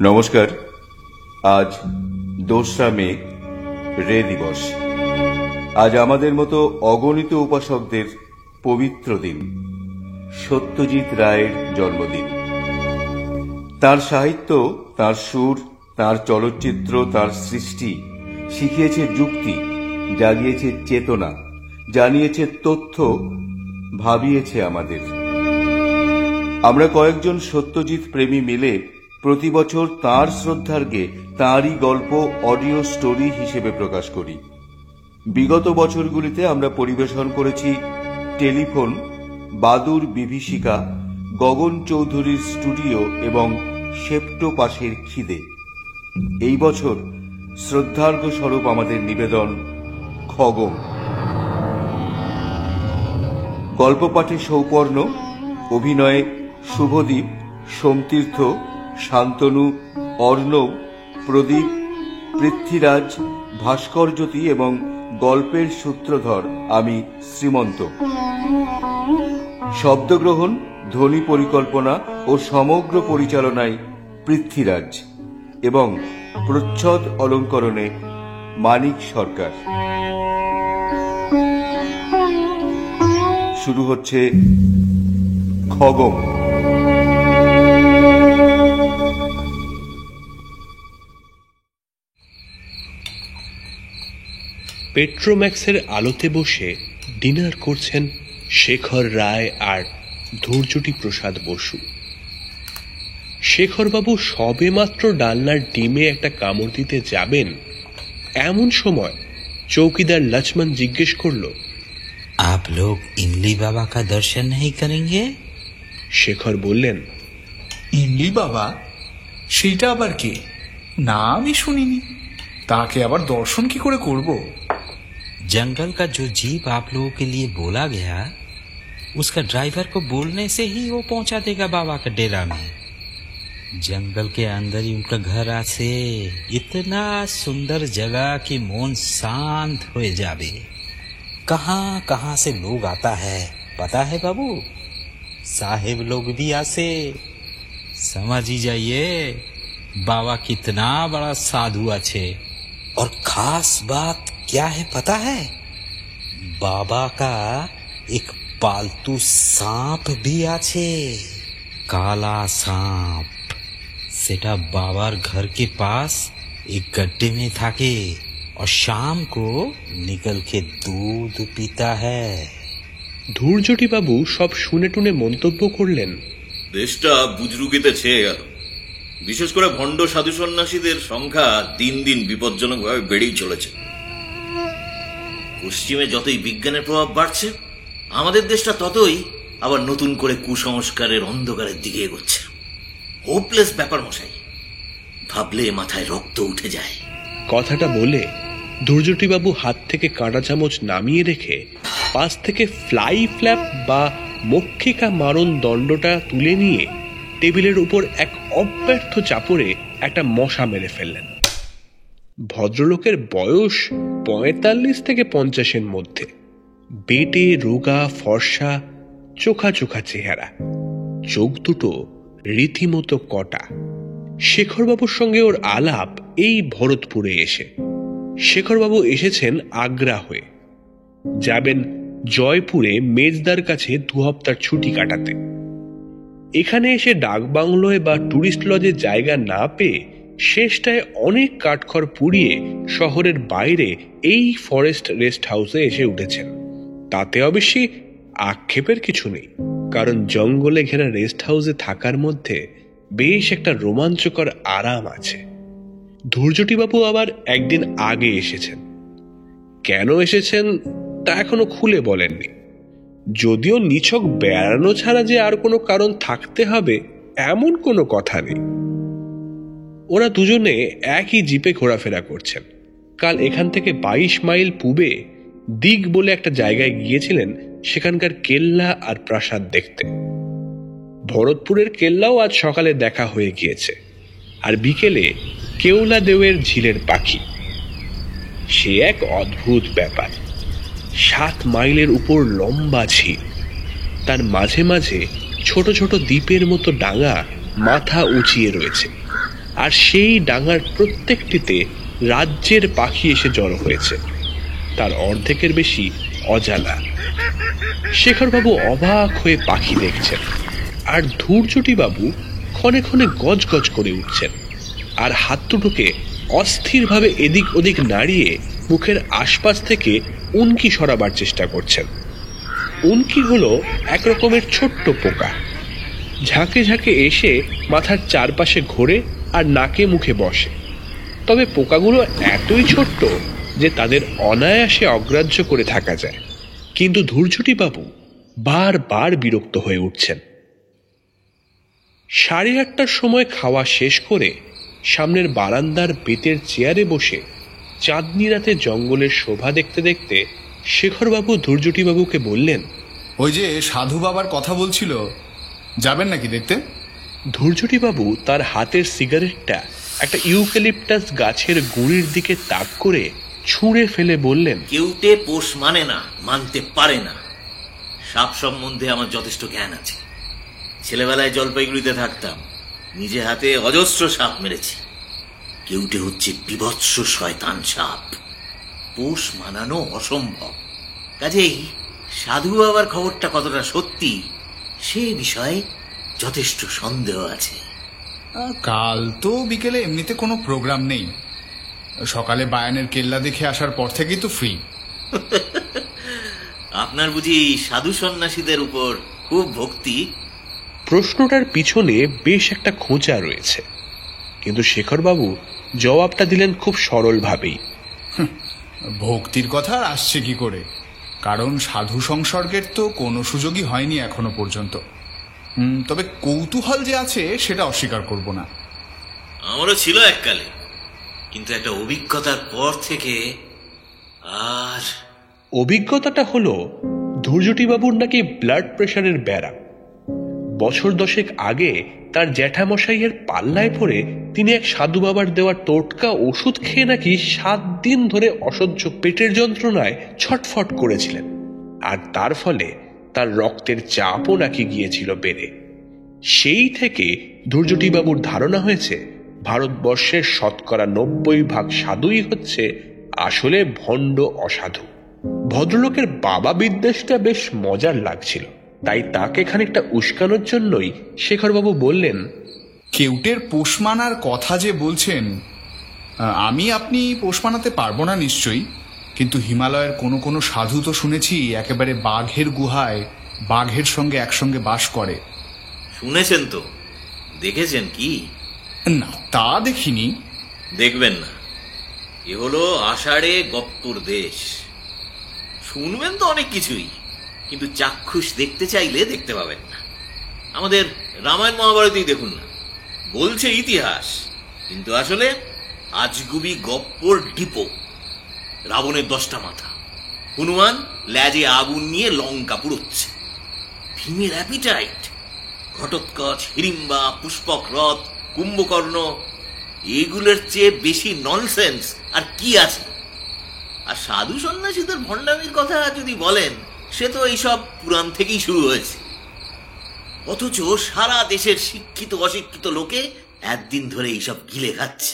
নমস্কার। আজ 2রা মে, রে দিবস। আজ আমাদের মতো অগণিত উপাসকদের পবিত্র দিন, সত্যজিৎ রায়ের জন্মদিন। তার সাহিত্য, তার সুর, তার চলচ্চিত্র, তার সৃষ্টি শিখিয়েছে যুক্তি, জাগিয়েছে চেতনা, জানিয়েছে তথ্য, ভাবিয়েছে আমাদের। আমরা কয়েকজন সত্যজিৎ প্রেমী মিলে প্রতি বছর তাঁর শ্রদ্ধার্ঘ্যে তাঁরই গল্প অডিও স্টোরি হিসেবে প্রকাশ করি। বিগত বছরগুলিতে আমরা পরিবেশন করেছি টেলিফোন, বাদুর বিভীষিকা, গগন চৌধুরীর স্টুডিও এবং সেপ্টো পাশের খিদে। এই বছর শ্রদ্ধার্ঘ্য স্বরূপ আমাদের নিবেদন খগম। গল্প পাঠে সৌপর্ণ, অভিনয়ে শুভদীপ, সোমতীর্থ, শান্তনু, অর্ণব, প্রদীপ, পৃথ্বীরাজ, ভাস্করজ্যোতি এবং গল্পের সূত্রধর আমি শ্রীমন্ত। শব্দগ্রহণ, ধ্বনি পরিকল্পনা ও সমগ্র পরিচালনায় পৃথ্বীরাজ এবং প্রচ্ছদ অলঙ্করণে মানিক সরকার। শুরু হচ্ছে খগম। পেট্রোম্যাক্সের আলোতে বসে ডিনার করছেন শেখর রায় আর ধৈর্যটি প্রসাদ বসু। শেখরবাবু সবে মাত্র ডালনার ডিমে একটা কামড় দিতে যাবেন, এমন সময় চৌকিদার লক্ষ্মণ জিজ্ঞেস করল, आप लोग इमली बाबा का दर्शन नहीं करेंगे? শেখর বললেন, ইমলি বাবা? সেইটা আবার কে? না, আমি শুনিনি। তাকে আবার দর্শন কি করে করব? जंगल का जो जीप आप लोगों के लिए बोला गया, उसका ड्राइवर को बोलने से ही वो पहुंचा देगा बाबा का डेरा में। जंगल के अंदर ही उनका घर आसे इतना सुंदर जगह कि मन शांत हो जावे। कहाँ कहाँ से लोग आता है पता है बाबू? साहेब लोग भी आसे। समझ ही जाइए बाबा कितना बड़ा साधु अच्छे। और खास बात क्या है पता है? बाबा का एक पालतू सांप भी आछे, काला सांप। सेटा बाबार घर के पास एक गड्ढे में थाके और शाम को निकल के दूध पीता है। ধৈর্যটি বাবু সব শুনে টুনে মন্তব্য করলেন, দেশটা বুজরুকিতে ছেয়ে গেল। বিশেষ করে ভণ্ড সাধু সন্ন্যাসীদের সংখ্যা দিন দিন বিপজ্জনকভাবে বেড়েই চলেছে। পশ্চিমে যতই বিজ্ঞানের প্রভাব বাড়ছে, আমাদের দেশটা ততই আবার নতুন করে কুসংস্কারের অন্ধকারের দিকে এগোচ্ছে। হোপলেস ব্যাপার মশাই, ভাবলে মাথায় রক্ত উঠে যায়। কথাটা বলে ধৈর্যটি বাবু হাত থেকে কাঁটা চামচ নামিয়ে রেখে পাশ থেকে ফ্লাই ফ্ল্যাপ বা মক্ষিকা মারণ দণ্ডটা তুলে নিয়ে টেবিলের উপর এক অব্যর্থ চাপড়ে একটা মশা মেরে ফেললেন। ভদ্রলোকের বয়স 45 থেকে 50-এর মধ্যে, বেটে রোগা ফর্সা, চোখা চোখা চেহারা, চোখ দুটো রীতিমতো কটা। শেখরবাবুর সঙ্গে ওর আলাপ এই ভরতপুরে এসে। শেখরবাবু এসেছেন আগ্রা হয়ে, যাবেন জয়পুরে মেজদার কাছে 2 হপ্তার ছুটি কাটাতে। এখানে এসে ডাকবাংলোয় বা টুরিস্ট লজে জায়গা না পেয়ে শেষটায় অনেক কাঠখড় পুড়িয়ে শহরের বাইরে এই ফরেস্ট রেস্ট হাউসে এসে উঠেছেন। তাতে অবশ্যই আক্ষেপের কিছু নেই, কারণ জঙ্গলে ঘেরা রেস্ট হাউসে থাকার মধ্যে বেশ একটা রোমাঞ্চকর আরাম আছে। ধৈর্যটিবাবু আবার একদিন আগে এসেছেন। কেন এসেছেন তা এখনো খুলে বলেননি, যদিও নিছক বেড়ানো ছাড়া যে আর কোনো কারণ থাকতে হবে এমন কোনো কথা নেই। ওরা দুজনে একই জিপে ঘোরাফেরা করছেন। কাল এখান থেকে 22 মাইল পূবে দিগ বলে একটা জায়গায় গিয়েছিলেন সেখানকার কেল্লা আর প্রাসাদ দেখতে। ভরতপুরের কেল্লাও আজ সকালে দেখা হয়ে গিয়েছে, আর বিকেলে কেওলা দেওয়ের ঝিলের পাখি। সে এক অদ্ভুত ব্যাপার। 7 মাইলের উপর লম্বা ঝিল, তার মাঝে মাঝে ছোট ছোট দ্বীপের মতো ডাঙা মাথা উঁচিয়ে রয়েছে, আর সেই ডাঙার প্রত্যেকটিতে রাজ্যের পাখি এসে জড়ো হয়েছে। তার অর্ধেকের বেশি অজানা। শেখরবাবু অবাক হয়ে পাখি দেখছেন, আর ধূর্যটিবাবু ক্ষণে ক্ষণে গজ গজ করে উঠছেন, আর হাত দুটোকে অস্থিরভাবে এদিক ওদিক নাড়িয়ে মুখের আশপাশ থেকে উনকি সরাবার চেষ্টা করছেন। উনকি হলো এক রকমের ছোট্ট পোকা, ঝাঁকে ঝাঁকে এসে মাথার চারপাশে ঘোরে আর নাকে মুখে বসে। তবে পোকাগুলো এতই ছোট্ট যে তাদের অনায়াসে অগ্রাহ্য করে থাকা যায়। কিন্তু ধূর্যটিবাবু বারবার বিরক্ত হয়ে উঠছেন। 8:30টার সময় খাওয়া শেষ করে সামনের বারান্দার বেতের চেয়ারে বসে চাঁদনি রাতে জঙ্গলের শোভা দেখতে দেখতে শেখরবাবু ধূর্যটিবাবুকে বললেন, ওই যে সাধু বাবার কথা বলছিল, যাবেন নাকি দেখতে? ধূর্যটিবাবু তার হাতের সিগারেটটা একটা ইউক্যালিপটাস গাছের গুঁড়ির দিকে তাক করে ছুঁড়ে ফেলে বললেন, কেউটে পোষ মানে না, মানতে পারে না। সাপ সম্বন্ধে আমার যথেষ্ট জ্ঞান আছে। ছেলেবেলায় জলপাইগুড়িতে থাকতাম, নিজে হাতে অজস্র সাপ মেরেছি। কেউটে হচ্ছে বিভৎস শয়তান সাপ, পোষ মানানো অসম্ভব। কাজেই সাধু বাবার খবরটা কতটা সত্যি সে বিষয়ে যথেষ্ট সন্দেহ আছে। কাল তো বিকেলে এমনিতে কোনো প্রোগ্রাম নেই, সকালে বায়ানের কেল্লা দেখে আসার পর থেকেই তো ফ্রি। আপনার বুঝি সাধু সন্ন্যাসীদের উপর খুব ভক্তি? প্রশ্নটার পিছনে বেশ একটা খোঁচা রয়েছে, কিন্তু শেখরবাবু জবাবটা দিলেন খুব সরলভাবেই। ভক্তির কথা আর আসছে কি করে, কারণ সাধু সংসর্গের তো কোনো সুযোগই হয়নি এখনো পর্যন্ত। তবে কৌতূহল যে আছে সেটা অস্বীকার করব না। আমারও ছিল এককালে, কিন্তু একটা অভিজ্ঞতার পর থেকে আর। অভিজ্ঞতাটা হলো ধূর্যটিবাবুর নাকি ব্লাড প্রেশারের ব্যারাম। বছর 10 আগে তার জ্যাঠামশাইয়ের পাল্লায় পড়ে তিনি এক সাধু বাবার দেওয়া টোটকা ওষুধ খেয়ে নাকি 7 দিন ধরে অসহ্য পেটের যন্ত্রণায় ছটফট করেছিলেন, আর তার ফলে তার রক্তের চাপও নাকি গিয়েছিল বেড়ে। সেই থেকে ধূর্যটিবাবুর ধারণা হয়েছে ভারতবর্ষের 90% সাধুই হচ্ছে আসলে ভণ্ড অসাধু। ভদ্রলোকের বাবা বিদ্বেষটা বেশ মজার লাগছিল, তাই তাকে খানিকটা উস্কানোর জন্যই শেখরবাবু বললেন, কেউটের পোষ মানার কথা যে বলছেন, আমি আপনি পোষ মানাতে পারবো না নিশ্চয়ই, কিন্তু হিমালয়ের কোনো কোনো সাধু তো শুনেছি একেবারে বাঘের গুহায় বাঘের সঙ্গে একসঙ্গে বাস করে। শুনেছেন তো, দেখেছেন কি? না, তা দেখিনি। দেখবেন না, এ হলো আষাঢ়ে গপ্পুর দেশ। শুনবেন তো অনেক কিছুই, কিন্তু চাক্ষুষ দেখতে চাইলে দেখতে পাবেন না। আমাদের রামায়ণ মহাভারতেই দেখুন না, বলছে ইতিহাস, কিন্তু আসলে আজগুবি গপ্পর ডিপো। রাবণের 10টা মাথা, হনুমান ল্যাজে আগুন নিয়ে লঙ্কা পুড়োচ্ছে, ভীমের অ্যাপিটাইট, ঘটোৎকচ, হিড়িম্বা, পুষ্পক রথ, কুম্ভকর্ণ, এগুলোর চেয়ে বেশি ননসেন্স আর কি আছে? আর সাধু সন্ন্যাসীদের ভণ্ডামির কথা যদি বলেন, সে তো এইসব পুরাণ থেকেই শুরু হয়েছে। অথচ সারা দেশের শিক্ষিত অশিক্ষিত লোকে একদিন ধরে এইসব গিলে খাচ্ছে।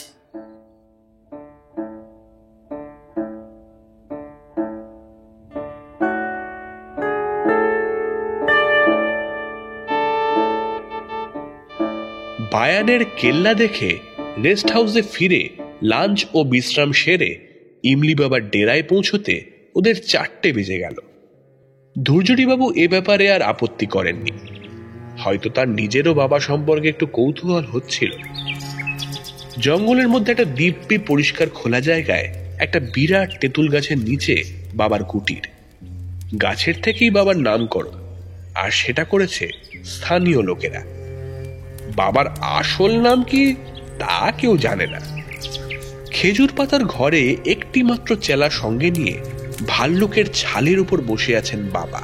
বায়ানের কেল্লা দেখে রেস্ট হাউসে ফিরে লাঞ্চ ও বিশ্রাম সেরে ইমলি বাবার ডেরায় পৌঁছতে ওদের 4টে বেজে গেল। ধূর্যটিবাবু এ ব্যাপারে আর আপত্তি করেননি, হয়তো তার নিজেরও বাবা সম্পর্কে একটু কৌতূহল হচ্ছিল। জঙ্গলের মধ্যে একটা দিব্যি পরিষ্কার খোলা জায়গায় একটা বিরাট তেঁতুল গাছের নিচে বাবার কুটির। গাছের থেকেই বাবার নামকরণ, আর সেটা করেছে স্থানীয় লোকেরা। বাবার আসল নাম কি তা কেউ জানে না। খেজুর পাতার ঘরে একটি মাত্র চেলা সঙ্গে নিয়ে ভাল্লুকের ছালের উপর বসে আছেন বাবা।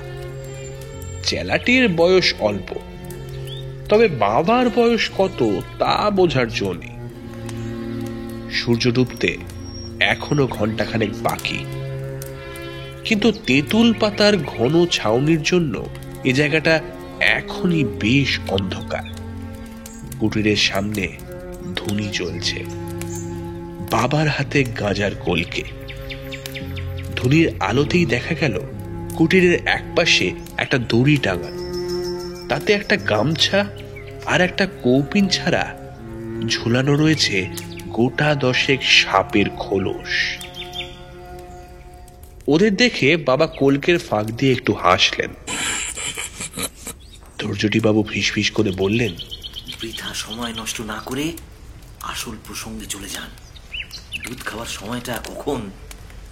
চেলাটির বয়স অল্প, তবে বাবার বয়স কত তা বোঝার জো নেই। সূর্য ডুবতে এখনো ঘন্টাখানেক বাকি, কিন্তু তেঁতুল পাতার ঘন ছাউনির জন্য এ জায়গাটা এখনই বেশ অন্ধকার। কুটিরের সামনে ধুনি জ্বলছে, বাবার হাতে গাঁজার কলকে। ধুনির আলোতেই দেখা গেল কুটিরের একপাশে একটা দড়ি টাঙানো, তাতে একটা গামছা আর একটা কৌপিন ছাড়া ঝুলানো রয়েছে গোটা 10 সাপের খোলস। ওদের দেখে বাবা কলকের ফাঁক দিয়ে একটু হাসলেন। ধৈর্যটি বাবু ফিসফিস করে বললেন, বৃথা সময় নষ্ট না করে আসল প্রসঙ্গে চলে যান। দুধ খাওয়ার সময়টা কখন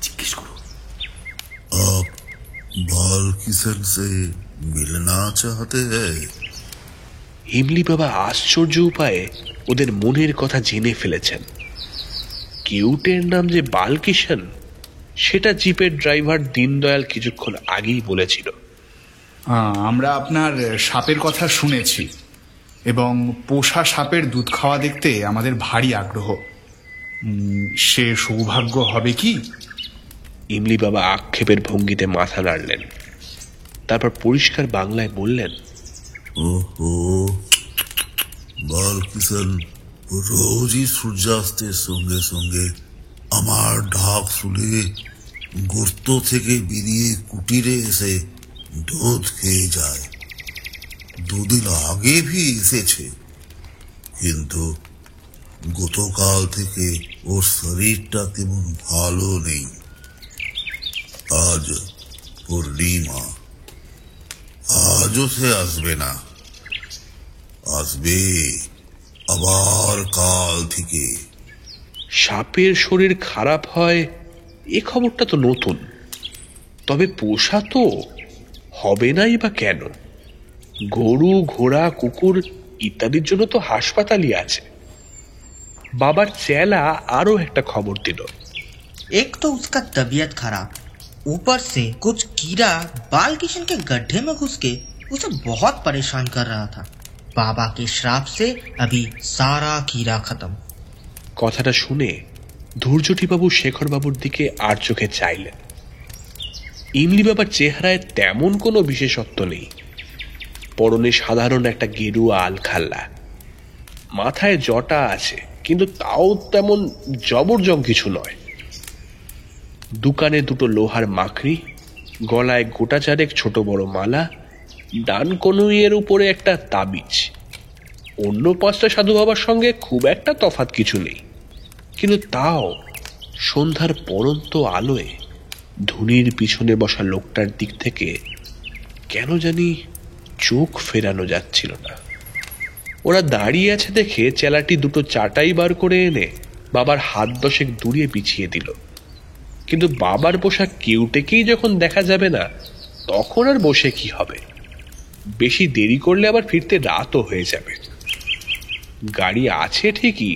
জিজ্ঞেস করো। आप बाल किशन से मिलना चाहते हैं? হিমলি বাবা আশ্চর্য উপায়ে ওদের মনের কথা জেনে ফেলেছেন। কিউটের নাম যে বালকিষণ, সেটা জিপের ড্রাইভার দীনদয়াল কিছুক্ষণ আগেই বলেছিল। আমরা আপনার সাপের কথা শুনেছি এবং পোষা সাপের দুধ খাওয়া দেখতে আমাদের ভারী আগ্রহ। সে সৌভাগ্য হবে কি? ইমলি বাবা আক্ষেপের ভঙ্গিতে মাথা নাড়লেন, তারপর পরিষ্কার বাংলায় বললেন, ओहो, बाल किशन रोज ही সূর্যাস্তের সঙ্গে সঙ্গে আমার ডাক শুনে গর্ত থেকে বেরিয়ে কুটিরে এসে দুধ খেয়ে যায়। দুদিন আগে ভি এসেছে, কিন্তু গতকাল থেকে ওর শরীরটা তেমন ভালো নেই। আজ পূর্ণিমা, আজও সে আসবে না, আসবে আবার কাল থেকে। সাপের শরীর খারাপ হয় এ খবরটা তো নতুন, তবে পোষা তো হবে নাই বা কেন? গরু, ঘোড়া, কুকুর ইত্যাদির জন্য তো হাসপাতালই আছে। বাবার চেলা আরো একটা খবর দিল, एक तो उसका तबीयत खराब, ऊपर से कुछ कीड़ा बालकिशन के गड्ढे में घुस के उसे बहुत परेशान कर रहा था। बाबा के श्राप से अभी सारा कीड़ा खत्म। কথাটা শুনে ধৈর্যটিবাবু শেখরবাবুর দিকে আর চোখে চাইলেন। ইমলি বাবার চেহারায় তেমন কোনো বিশেষত্ব নেই। পরনে সাধারণ একটা গেরুয়া আলখাল্লা, মাথায় জটা আছে, কিন্তু তাও তেমন জবরজং কিছু নয়। দোকানে দুটো লোহার মাকড়ি, গলায় গোটা চারেক ছোট বড় মালা, ডান কনুইয়ের উপরে একটা তাবিজ। অন্য 5টা সাধু বাবার সঙ্গে খুব একটা তফাৎ কিছু নেই, কিন্তু তাও সন্ধ্যার পরন্ত আলোয় ধুনির পিছনে বসা লোকটার দিক থেকে কেন জানি চোখ ফেরানো যাচ্ছিল না। ওরা দাঁড়িয়ে আছে দেখে চেলাটি দুটো চাটাই বার করে এনে বাবার হাত 10 দূরে বিছিয়ে দিল। কিন্তু বাবার পোশাক কেউটেকেই যখন দেখা যাবে না, তখন আর বসে কি হবে? বেশি দেরি করলে আবার ফিরতে রাতও হয়ে যাবে। গাড়ি আছে ঠিকই,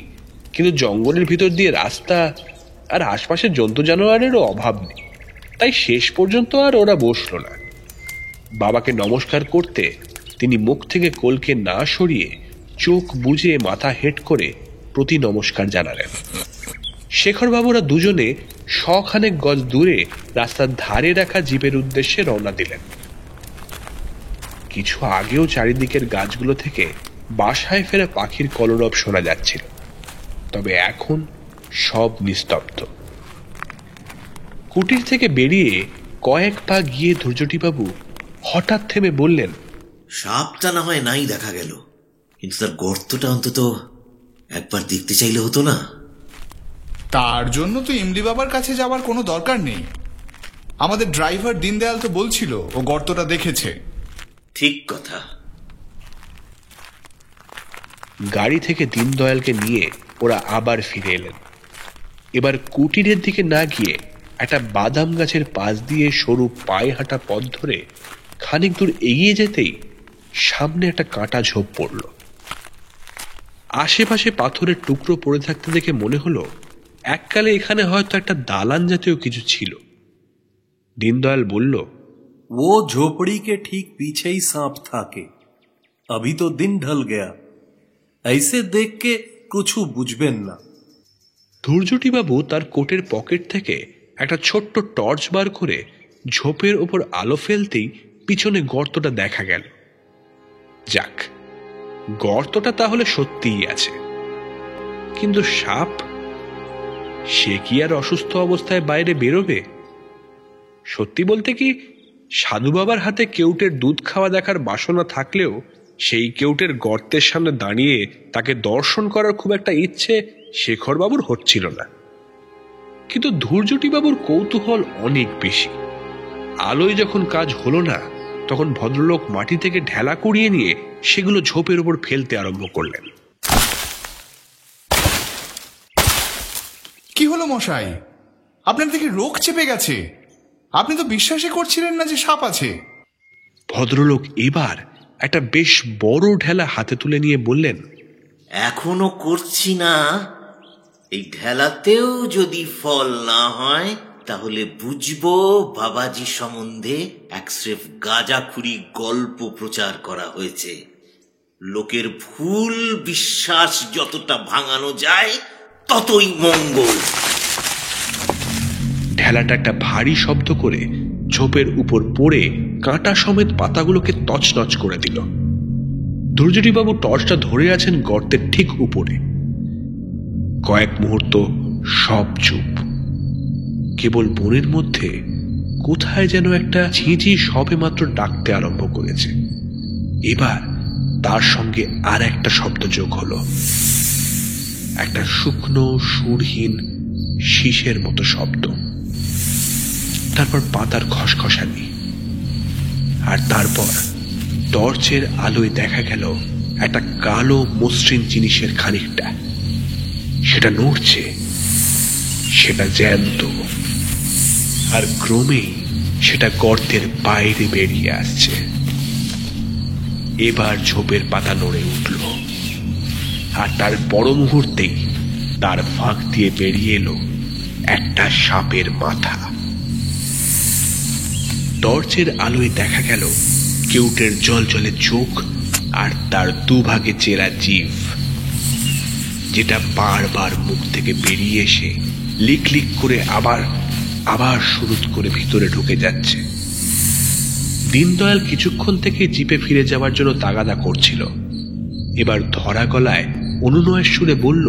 কিন্তু জঙ্গলের ভিতর দিয়ে রাস্তা আর আশপাশে জন্তু জানোয়ারেরও অভাব নেই। তাই শেষ পর্যন্ত আর ওরা বসলো না। বাবাকে নমস্কার করতে তিনি মুখ থেকে কলকে না সরিয়ে চোখ বুজে মাথা হেঁট করে প্রতি নমস্কার জানালেন। শেখরবাবুরা দুজনে 100 খানেক গজ দূরে রাস্তার ধারে রাখা জিপের উদ্দেশ্যে রওনা দিলেন। কিছু আগেও চারিদিকের গাছগুলো থেকে বাসায় ফেরা পাখির কলরব শোনা যাচ্ছিল, তবে এখন সব নিস্তব্ধ। কুটির থেকে বেরিয়ে কয়েক পা গিয়ে ধৈর্যটিবাবু হঠাৎ থেমে বললেন, সাপটা না হয় নাই দেখা গেল, কিন্তু তার গর্তটা অন্তত একবার দেখতে চাইলে হতো না? তার জন্য তো ইমলি বাবার কাছে যাওয়ার কোনো দরকার নেই। আমাদের ড্রাইভার দীনদয়াল তো বলছিল ও গর্তটা দেখেছে। ঠিক কথা। গাড়ি থেকে দীনদয়ালকে নিয়ে ওরা আবার ফিরে এলেন। এবার কুটিরের দিকে না গিয়ে একটা বাদাম গাছের পাশ দিয়ে সরু পায়ে হাঁটা পথ ধরে খানিক দূর এগিয়ে যেতেই সামনে একটা কাঁটা ঝোপ পড়ল। আশেপাশে পাথরের টুকরো পড়ে থাকতে দেখে মনে হলো এককালে এখানে হয়তো একটা দালান জাতীয় কিছু ছিল। दीनदयाल बोल, वो झोपड़ी के ठीक पीछे ही सांप था के अभी तो दिन ढल गया, ऐसे देख के कुछ बुझबेन ना। ধৈর্যটি বাবু তার কোটের পকেট থেকে একটা ছোট্ট টর্চ বার করে ঝোপের ওপর আলো ফেলতেই পিছনে গর্তটা দেখা গেল। যাক, গর্তটা তাহলে সত্যিই আছে, কিন্তু সাপ, সে কি আর অসুস্থ অবস্থায় বাইরে বেরোবে? সত্যি বলতে কি, সাধু বাবার হাতে কেউটের দুধ খাওয়া দেখার বাসনা থাকলেও সেই কেউটের গর্তের সামনে দাঁড়িয়ে তাকে দর্শন করার খুব একটা ইচ্ছে শেখরবাবুর হচ্ছিল না। কিন্তু ধূর্যটিবাবুর কৌতূহল অনেক বেশি। আলোয় যখন কাজ হলো না, তখন ভদ্রলোক মাটি থেকে ঢেলা কুড়িয়ে নিয়ে সেগুলো ঝোপের উপর ফেলতে আরম্ভ করলেন। কি হলো মশাই, আপনার দিকে রোগ চেপে গেছে? আপনি তো বিশ্বাসই করছিলেন না যে সাপ আছে। ভদ্রলোক এবার একটা বেশ বড় ঢেলা হাতে তুলে নিয়ে বললেন, এখনো করছি না। এই ঢেলাতেও যদি ফল না হয় তাহলে বুঝবো বাবাজি সম্বন্ধে এক স্রেফ গাঁজাখুরি গল্প প্রচার করা হয়েছে। লোকের ভুল বিশ্বাস যতটা ভাঙানো যায় ততই মঙ্গল। ঢেলাটা একটা ভারী শব্দ করে ঝোপের উপর পড়ে কাঁটা সমেত পাতাগুলোকে তছনছ করে দিল। ধূর্যটিবাবু টর্চটা ধরে আছেন গর্তের ঠিক উপরে। কয়েক মুহূর্ত সব চুপ। কেবল বনের মধ্যে কোথায় যেন একটা ঝিঁঝি সবে মাত্র ডাকতে আরম্ভ করেছে। এবার তার সঙ্গে আর একটা শব্দ যোগ হলো, একটা শুকনো সুরহীন শীষের মতো শব্দ। তারপর পাতার খসখসানি, আর তারপর টর্চের আলোয় দেখা গেল একটা কালো মসৃণ জিনিসের খানিকটা। সেটা নড়ছে, সেটা জ্যান্ত, আর ক্রমেই সেটা গর্তের বাইরে বেরিয়ে আসছে। এবার ঝোপের পাতা নড়ে উঠল, আর তার পর মুহূর্তেই তার ফাঁক দিয়ে বেরিয়ে এলো একটা সাপের মাথা। টর্চের আলোয় দেখা গেল কেউটের জলজলে চোখ আর তার দুভাগে চেরা জিভ, যেটা বারবার মুখ থেকে বেরিয়ে এসে লিক লিক করে আবার আবার সুরুত করে ভিতরে ঢুকে যাচ্ছে। দীনদয়াল কিছুক্ষণ থেকে জিপে ফিরে যাওয়ার জন্য তাগাদা করছিল। এবার ধরা গলায় অনুনয়ের সুরে বলল,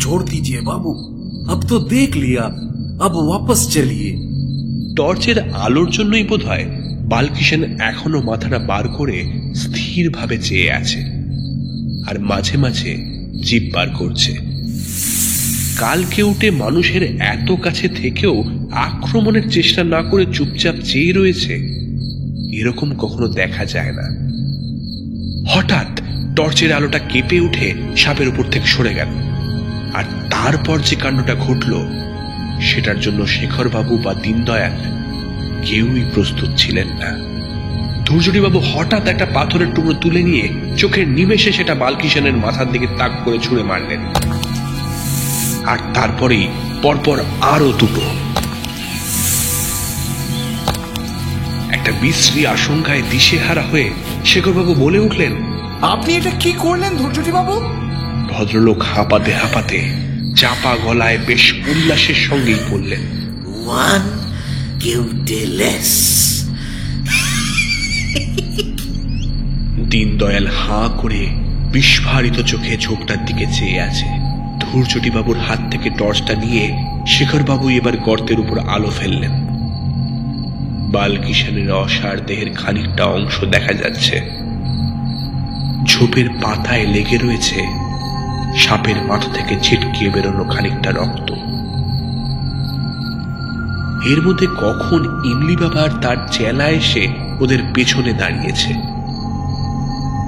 छोड़ दीजिए बाबू, अब तो देख लिया, अब वापस चलिए। টর্চের আলোর জন্যই বোধহয় বালকিষেন এখনো মাথাটা বার করে স্থিরভাবে চেয়ে আছে, আর মাঝে মাঝে জিভ বার করছে। কাল কেউটে মানুষের এত কাছে থেকেও আক্রমণের চেষ্টা না করে চুপচাপ চেয়ে রয়েছে, এরকম কখনো দেখা যায় না। হঠাৎ টর্চের আলোটা কেঁপে উঠে সাপের উপর থেকে সরে গেল, আর তারপর যে কাণ্ডটা ঘটল সেটার জন্য শেখরবাবু বা দীনদয়াল কেউই প্রস্তুত ছিলেন না। ধূর্যটিবাবু হঠাৎ একটা পাথরের টুকরো তুলে নিয়ে চোখের নিমেষে সেটা বালকিষেনের মাথার দিকে তাক করে ছুঁড়ে মারলেন, আর তারপরেই পরপর আরো দুটো। একটা বিশ্রী আশঙ্কায় দিশেহারা হয়ে শেখরবাবু বলে উঠলেন, আপনি এটা কি করলেন ধৈর্যটি বাবু? ভদ্রলোক হাঁপাতে হাঁপাতে চাপা গলায় বেশ উল্লাসের সঙ্গেই বললেন, ওয়ান কেউটে লেস। দীনদয়াল হাঁ করে বিস্ফারিত চোখে ঝোপটার দিকে চেয়ে আছে। ধূর্যটিবাবুর হাত থেকে টর্চটা নিয়ে শেখরবাবু এবার গর্তের উপর আলো ফেললেন। বালকিষানের অসার দেহের খানিকটা অংশ দেখা যাচ্ছে। ঝোপের পাতায় লেগে রয়েছে সাপের মাথা থেকে ছিটকে বেরোনো খানিকটা রক্ত। এর মধ্যে কখন ইমলি বাবার তার চেলা এসে ওদের পেছনে দাঁড়িয়েছে।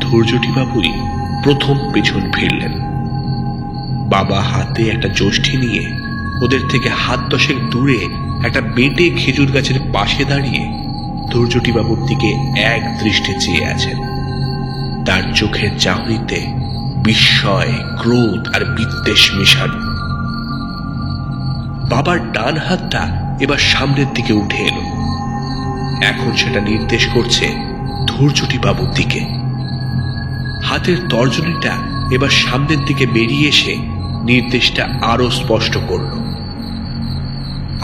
ধৈর্যটিবাবুই প্রথম পেছন ফিরলেন। বাবা হাতে একটা যষ্ঠি নিয়ে ওদের থেকে হাত দশেক দূরে একটা বেঁটে খেজুর গাছের পাশে দাঁড়িয়ে ধৈর্যটিবাবুর দিকে এক দৃষ্টে চেয়ে আছেন। তার চোখের চাহনিতে বিস্ময়, ক্রোধ আর বিদ্বেষ মেশানো। বাবার ডান হাতটা এবার সামনের দিকে উঠে এলো। এখন সেটা নির্দেশ করছে ধৈর্যটিবাবুর দিকে। হাতের তর্জনীটা এবার সামনের দিকে বেরিয়ে এসে নির্দেশটা আরো স্পষ্ট করল।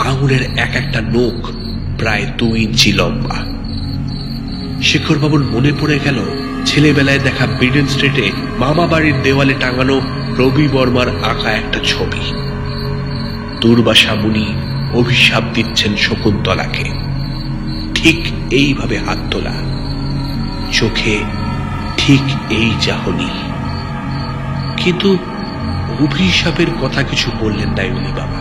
আঙুলের এক একটা নখ প্রায় 2 ইঞ্চি লম্বা। শেখরবাবুর মনে পড়ে গেল ছেলেবেলায় দেখা ব্রিডেন স্ট্রিটে মামা বাড়ির দেওয়ালে টাঙানো রবি বর্মার আঁকা একটা ছবি। দুর্বাসা মুনি অভিশাপ দিচ্ছেন শকুন্তলাকে, ঠিক এইভাবে হাত তোলা, চোখে ঠিক এই চাহনি। কিন্তু অভিশাপের কথা কিছু বললেন না ইউলি বাবা।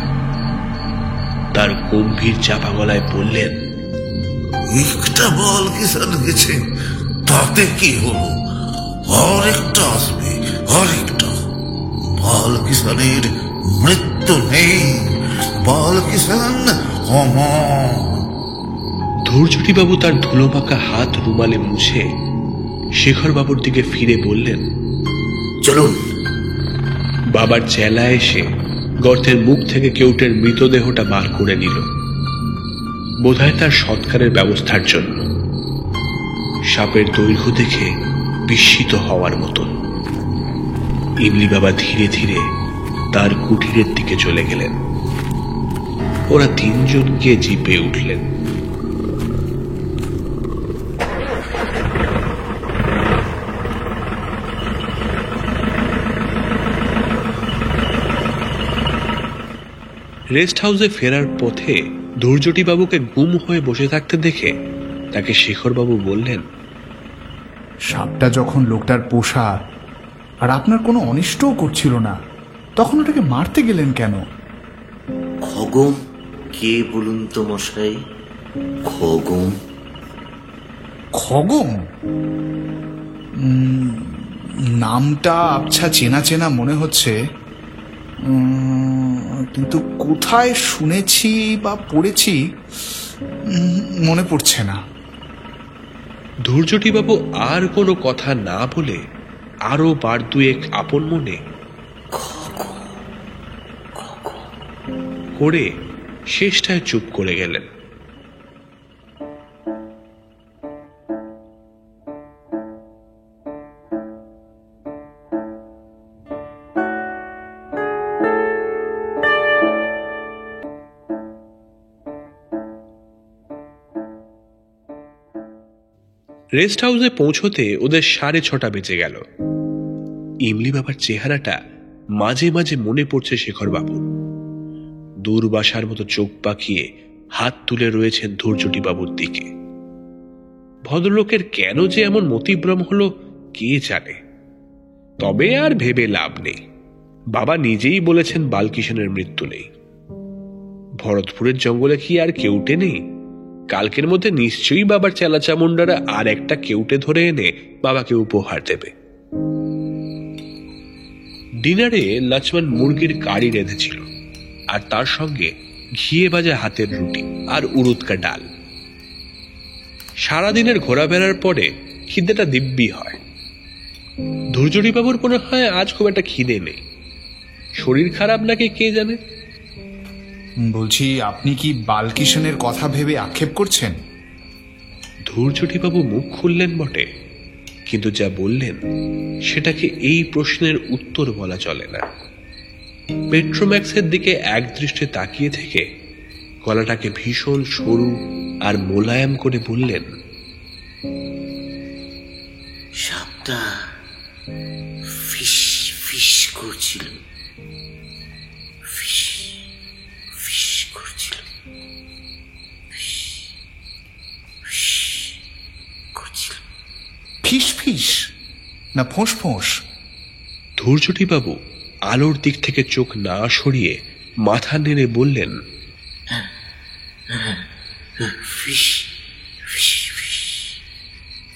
তার গম্ভীর চাপা গলায় বললেন, একটা বল কিষান গেছে, তাতে কি হলো? আরেকটা আসবে, আরেকটা। বাল কিষানের মৃত্যু নেই, বাল কিষান অমর। ধূর্যটিবাবু তার ধুলোমাখা হাত রুমালে মুছে শেখরবাবুর দিকে ফিরে বললেন, চলুন। বাবার চেলা এসে গর্তের মুখ থেকে কেউটের মৃতদেহটা বার করে নিল, বোধহয় তার সৎকারের ব্যবস্থার জন্য। সাপের দৈর্ঘ্য দেখে বিস্মিত হওয়ার মতো। ইমলি বাবা ধীরে ধীরে তার কুঠিরের দিকে চলে গেলেন। ওরা তিনজন গিয়ে জিপে উঠলেন। রেস্ট হাউসে ফেরার পথে ধূর্যটিবাবুকে গুম হয়ে বসে থাকতে দেখে তাকে শেখরবাবু বললেন, সাপটা যখন লোকটার পোষা আর আপনার কোনো অনিষ্টও করছিল না, তখন ওটাকে মারতে গেলেন কেন? খগম কে বলুন তো মশাই? খগম? খগম নামটা আবছা চেনা চেনা মনে হচ্ছে, কিন্তু কোথায় শুনেছি বা পড়েছি মনে পড়ছে না। ধূর্যটিবাবু আর কোনো কথা না বলে আরো বার দুয়েক আপন মনে করে শেষটায় চুপ করে গেলেন। রেস্ট হাউসে পৌঁছতে ওদের 6:30 বেজে গেল। ইমলি বাবার চেহারাটা মাঝে মাঝে মনে পড়ছে শেখরবাবুর। দূরবাসার মতো চোখ পাকিয়ে হাত তুলে রয়েছেন ধূর্যটিবাবুর দিকে। ভদ্রলোকের কেন যে এমন মতিভ্রম হলো কে জানে। তবে আর ভেবে লাভ নেই, বাবা নিজেই বলেছেন বালকিশনের মৃত্যু নেই। ভরতপুরের জঙ্গলে কি আর কেউটে নেই? কালকের মধ্যে নিশ্চয়ই বাবার চেলা চামুন্ডারা আর একটা কেউটে ধরে এনে বাবাকে উপহার দেবে। ডিনারে লক্ষ্মণ মুরগির কারি রেঁধেছিল, আর তার সঙ্গে ঘিয়ে ভাজা হাতের রুটি আর উড়ুদকা ডাল। সারাদিনের ঘোরাফেরার পরে খিদেটা দিব্যি হয়। ধূর্যটিবাবুর মনে হয় আজ খুব একটা খিদে নেই। শরীর খারাপ নাকি কে জানে। বলছি, আপনি কি বালকিশনের কথা ভেবে আক্ষেপ করছেন? ধূর্যটিবাবু মুখ খুললেন বটে, কিন্তু যা বললেন সেটাকে এই প্রশ্নের উত্তর বলা চলে না। পেট্রোম্যাক্সের দিকে একদৃষ্টে তাকিয়ে থেকে গলাটাকে ভীষণ সরু আর মোলায়েম করে বললেন, সাপটা ফিস ফিস করছিল, ফিস ফিস করছিল, ফিস ফিস করছিল। ফিস ফিস না ফোঁস ফোঁস? ধূর্যটিবাবু আলোর দিক থেকে চোখ না সরিয়ে মাথা নেড়ে বললেন, ফিস ফিস ফিস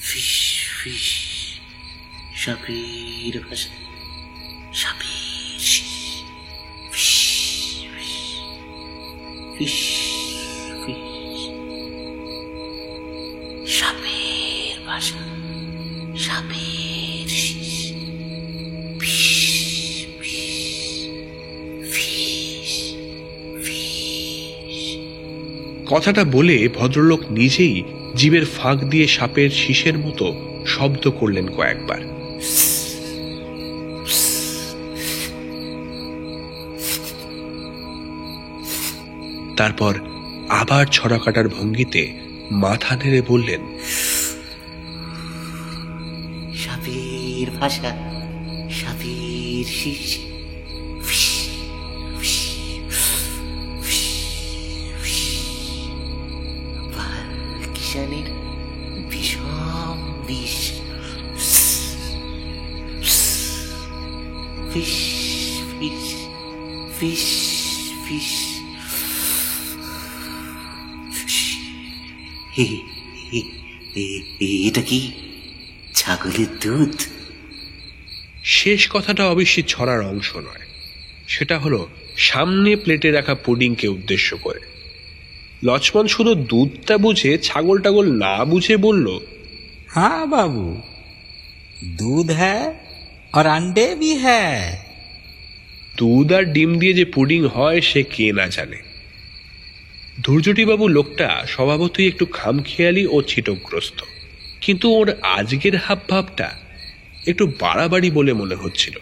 ফিস ফিস, সাপের ভাষা, সাপের ফিস ফিস ফিস ফিস, সাপের ভাষা, সাপের ফিস ফিস ফিস। কথাটা বলে ভদ্রলোক নিজেই জিভের ফাঁক দিয়ে সাপের শীষের মতো শব্দ করলেন কয়েকবার। তারপর আবার ছড়া কাটার ভঙ্গিতে মাথা নেড়ে বললেন, ভাষা সাপের শীষ, কিষানের বিষম বিষ, ফিস ফিস ফিস ফিস। এটা কি ছাগলের দুধ? শেষ কথাটা অবশ্যই ছড়ার অংশ নয়, সেটা হলো সামনে প্লেটে রাখা পুডিংকে উদ্দেশ্য করে। লক্ষ্মণ শুধু দুধটা বুঝে ছাগল টাগল না বুঝে বলল, हाँ बाबू, दूध है और अंडे भी है। দুধ আর ডিম দিয়ে যে পুডিং হয় সে কে না জানে। ধৈর্যটিবাবু লোকটা স্বভাবতই একটু খামখেয়ালি ও ছিটগ্রস্ত, কিন্তু ওর আজকের হাবভাবটা একটু বাড়াবাড়ি বলে মনে হচ্ছিল।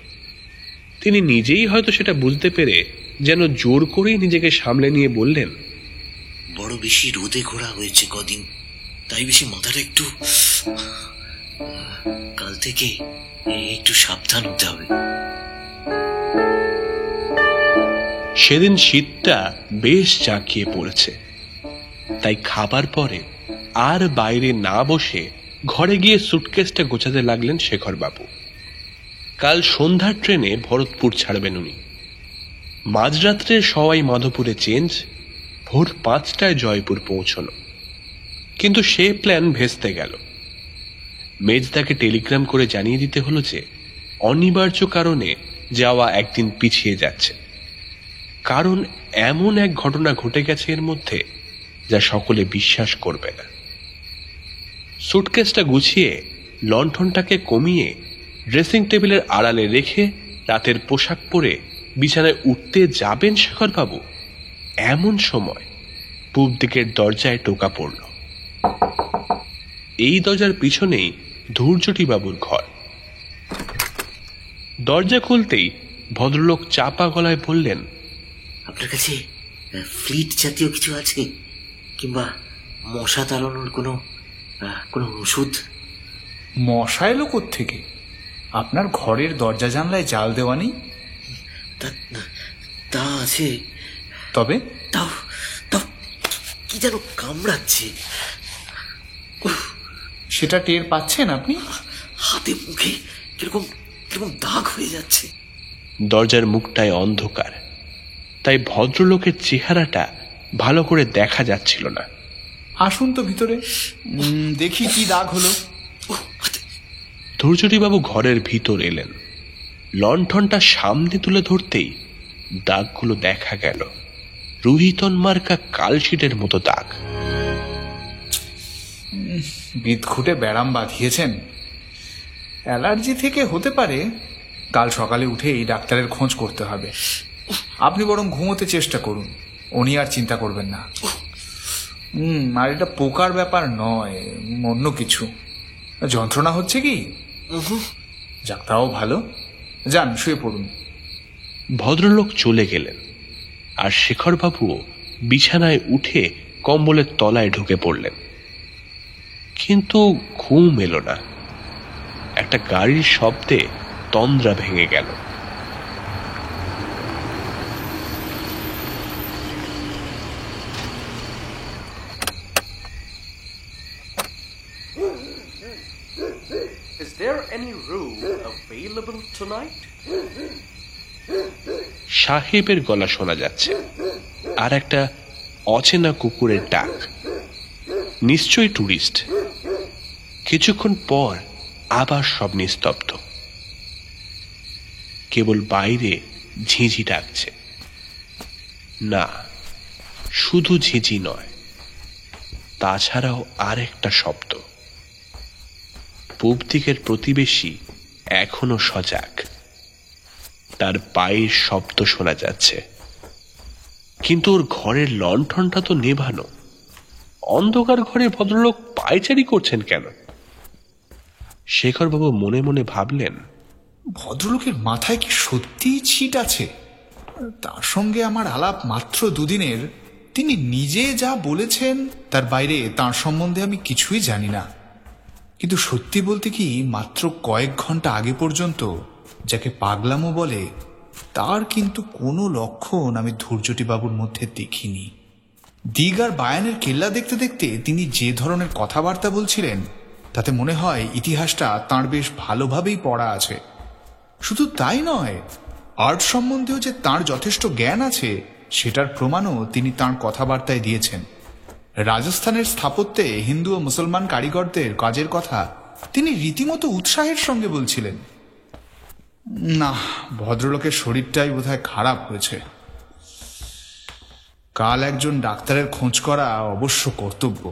তিনি নিজেই হয়তো সেটা বুঝতে পেরে যেন জোর করেই নিজেকে সামলে নিয়ে বললেন, বড় বেশি রোদে ঘোরা হয়েছে কদিন, তাই বেশি মাথাটা একটু, কাল থেকে একটু সাবধান হতে হবে। সেদিন শীতটা বেশ জাঁকিয়ে পড়েছে, তাই খাবার পরে আর বাইরে না বসে ঘরে গিয়ে সুটকেসটা গোছাতে লাগলেন শেখরবাবু। কাল সন্ধ্যার ট্রেনে ভরতপুর ছাড়বেন উনি। মাঝরাত্রে সবাই মাধবপুরে চেঞ্জ, ভোর 5টায় জয়পুর পৌঁছানো। কিন্তু সে প্ল্যান ভেস্তে গেল। মেজদাকে টেলিগ্রাম করে জানিয়ে দিতে হলো যে অনিবার্য কারণে যাওয়া একদিন পিছিয়ে যাচ্ছে, কারণ এমন এক ঘটনা ঘটে গেছে এর মধ্যে যা সকলে বিশ্বাস করবে না। সুটকেসটা গুছিয়ে লণ্ঠনটাকে কমিয়ে ড্রেসিং টেবিলের আড়ালে রেখে রাতের পোশাক পরে বিছানায় উঠতে যাবেন শেখরবাবু, এমন সময় পূব দিকের দরজায় টোকা পড়ল। এই দরজার পিছনেই ধৈর্যটিবাবুর ঘর। দরজা খুলতেই ভদ্রলোক চাপা গলায় বললেন, আপনার কাছে ফ্লিট জাতীয় কিছু আছে, কিংবা মশা তাড়ানোর কোনো ওষুধ? মশা এলো কোত্থেকে? আপনার ঘরের দরজা জানলায় জাল দেওয়া নেই? তা আছে, তবে তাও তাও কি যেন কামড়াচ্ছে। সেটা টের পাচ্ছেন আপনি? হাতে মুখে কিরকম কিরকম দাগ হয়ে যাচ্ছে। দরজার মুখটায় অন্ধকার, তাই ভদ্রলোকের চেহারাটা ভালো করে দেখা যাচ্ছিল না। আসুন তো ভিতরে, দেখি কি দাগ হলো। ধৈর্যটিবাবু ঘরের ভিতর এলেন। লণ্ঠনটা সামনে তুলে ধরতেই দাগগুলো দেখা গেল, রুহিতন মার্কা কালশিটের মতো দাগ। বিদঘুটে ব্যারাম বাঁধিয়েছেন। অ্যালার্জি থেকে হতে পারে। কাল সকালে উঠে এই ডাক্তারের খোঁজ করতে হবে। আপনি বরং ঘুমোতে চেষ্টা করুন, উনি আর চিন্তা করবেন না। আর এটা পোকার ব্যাপার নয়, অন্য কিছু। যন্ত্রণা হচ্ছে কি? যাক, তাও ভালো। যান, শুয়ে পড়ুন। ভদ্রলোক চলে গেলেন, আর শেখরবাবুও বিছানায় উঠে কম্বলের তলায় ঢুকে পড়লেন। কিন্তু ঘুম এলো না। একটা গাড়ির শব্দে তন্দ্রা ভেঙে গেল। Is there any room available tonight? সাহেবের গলা শোনা যাচ্ছে, আর একটা অচেনা কুকুরের ডাক। নিশ্চয়ই টুরিস্ট। কিছুক্ষণ পর আবার সব নিস্তব্ধ, কেবল বাইরে ঝিঁঝি ডাকছে। না, শুধু ঝিঁঝি নয়, তাছাড়াও আরেকটা শব্দ। পূব দিকের প্রতিবেশী এখনো সজাগ, তার পায়ের শব্দ শোনা যাচ্ছে। কিন্তু ওর ঘরের লণ্ঠনটা তো নেভানো। অন্ধকার ঘরে ভদ্রলোক পায়চারি করছেন কেন? শেখরবাবু মনে মনে ভাবলেন, ভদ্রলোকের মাথায় কি সত্যিই ছিট আছে? তার সঙ্গে আমার আলাপ মাত্র দুদিনের, তিনি নিজে যা বলেছেন তার বাইরে তার সম্বন্ধে আমি কিছুই জানি না। কিন্তু সত্যি বলতে কি, মাত্র কয়েক ঘন্টা আগে পর্যন্ত যাকে পাগলামো বলে তার কিন্তু কোনো লক্ষণ আমি ধৈর্যটিবাবুর মধ্যে দেখিনি। দিগ আর বায়ানের কেল্লা দেখতে দেখতে তিনি যে ধরনের কথাবার্তা বলছিলেন তাতে মনে হয় ইতিহাসটা তাঁর বেশ ভালোভাবেই পড়া আছে। শুধু তাই নয়, আর্ট সম্বন্ধেও যে তাঁর যথেষ্ট জ্ঞান আছে সেটার প্রমাণও তিনি তাঁর কথাবার্তায় দিয়েছেন। রাজস্থানের স্থাপত্যে হিন্দু ও মুসলমান কারিগরদের কাজের কথা তিনি রীতিমতো উৎসাহের সঙ্গে বলছিলেন। না, ভদ্রলোকের শরীরটাই বোধহয় খারাপ হয়েছে। কাল একজন ডাক্তারের খোঁজ করা অবশ্য কর্তব্য।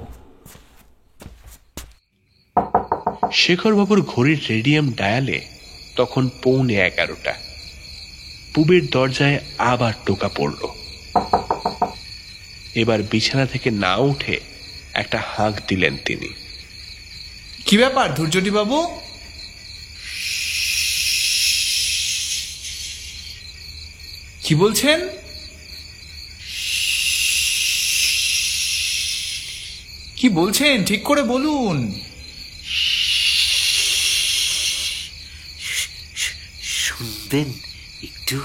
শেখরবাবুর ঘড়ির রেডিয়াম ডায়ালে তখন 11:45। পুবের দরজায় আবার টোকা পড়ল। এবার বিছানা থেকে না উঠে একটা হাঁক দিলেন তিনি। কি ব্যাপার ধৈর্যটি বাবু? কি বলছেন? কি বলছেন ঠিক করে বলুন। শুনবেন একটু?